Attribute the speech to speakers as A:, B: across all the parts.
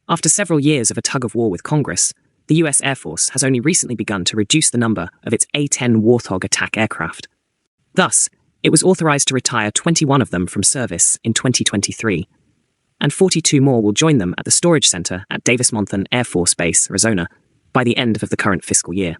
A: After several years of a tug-of-war with Congress, the US Air Force has only recently begun to reduce the number of its A-10 Warthog attack aircraft. Thus, it was authorized to retire 21 of them from service in 2023, and 42 more will join them at the storage center at Davis-Monthan Air Force Base, Arizona, by the end of the current fiscal year.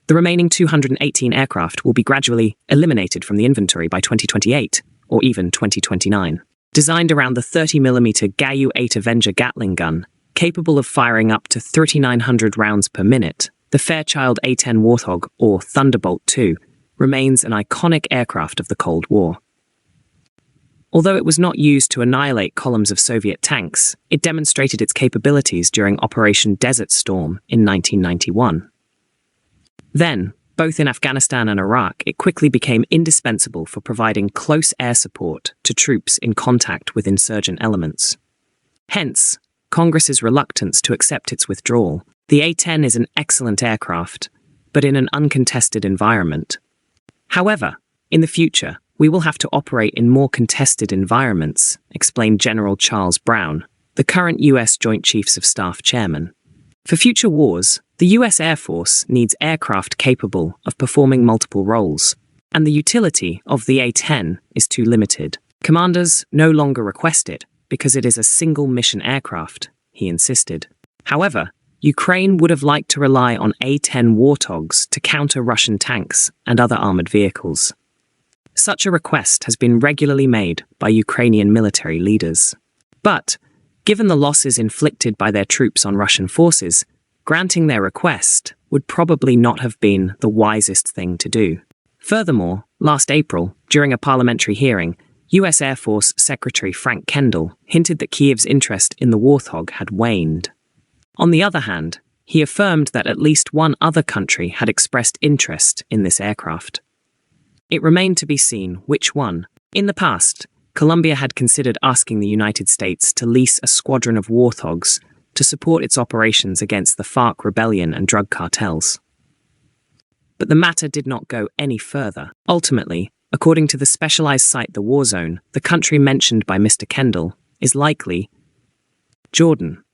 A: The remaining 218 aircraft will be gradually eliminated from the inventory by 2028, or even 2029. Designed around the 30mm Gayu-8 Avenger Gatling gun, capable of firing up to 3,900 rounds per minute, the Fairchild A-10 Warthog, or Thunderbolt II, remains an iconic aircraft of the Cold War. Although it was not used to annihilate columns of Soviet tanks, it demonstrated its capabilities during Operation Desert Storm in 1991. Then, both in Afghanistan and Iraq, it quickly became indispensable for providing close air support to troops in contact with insurgent elements. Hence, Congress's reluctance to accept its withdrawal. The A-10 is an excellent aircraft, but in an uncontested environment. However, in the future, we will have to operate in more contested environments, explained General Charles Brown, the current U.S. Joint Chiefs of Staff chairman. For future wars, the U.S. Air Force needs aircraft capable of performing multiple roles, and the utility of the A-10 is too limited. Commanders no longer request it because it is a single-mission aircraft, he insisted. However, Ukraine would have liked to rely on A-10 Warthogs to counter Russian tanks and other armored vehicles. Such a request has been regularly made by Ukrainian military leaders. But, given the losses inflicted by their troops on Russian forces, granting their request would probably not have been the wisest thing to do. Furthermore, last April, during a parliamentary hearing, U.S. Air Force Secretary Frank Kendall hinted that Kyiv's interest in the Warthog had waned. On the other hand, he affirmed that at least one other country had expressed interest in this aircraft. It remained to be seen which one. In the past, Colombia had considered asking the United States to lease a squadron of Warthogs to support its operations against the FARC rebellion and drug cartels. But the matter did not go any further. Ultimately, according to the specialized site The War Zone, the country mentioned by Mr. Kendall is likely Jordan.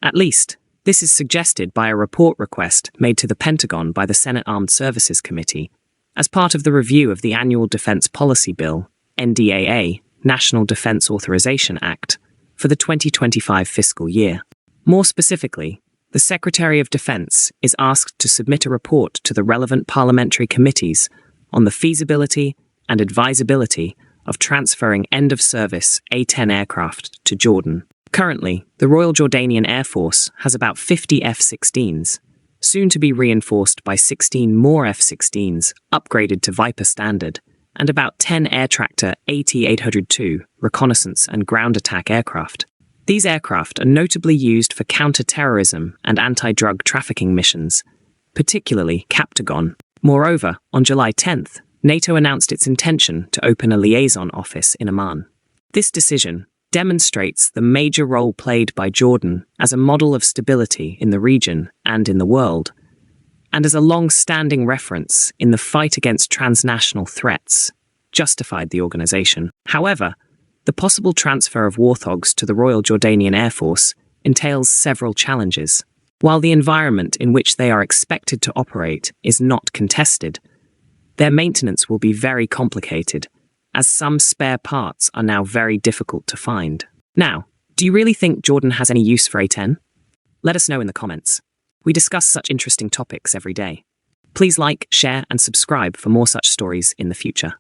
A: At least, this is suggested by a report request made to the Pentagon by the Senate Armed Services Committee as part of the review of the Annual Defense Policy Bill, NDAA, National Defense Authorization Act, for the 2025 fiscal year. More specifically, the Secretary of Defense is asked to submit a report to the relevant parliamentary committees on the feasibility and advisability of transferring end-of-service A-10 aircraft to Jordan. Currently, the Royal Jordanian Air Force has about 50 F-16s, soon to be reinforced by 16 more F-16s upgraded to Viper standard, and about 10 air-tractor AT-802 reconnaissance and ground attack aircraft. These aircraft are notably used for counter-terrorism and anti-drug trafficking missions, particularly Captagon. Moreover, on July 10th, NATO announced its intention to open a liaison office in Amman. This decision demonstrates the major role played by Jordan as a model of stability in the region and in the world, and as a long-standing reference in the fight against transnational threats, justified the organization. However, the possible transfer of Warthogs to the Royal Jordanian Air Force entails several challenges. While the environment in which they are expected to operate is not contested, their maintenance will be very complicated, as some spare parts are now very difficult to find. Now, do you really think Jordan has any use for A-10? Let us know in the comments. We discuss such interesting topics every day. Please like, share, and subscribe for more such stories in the future.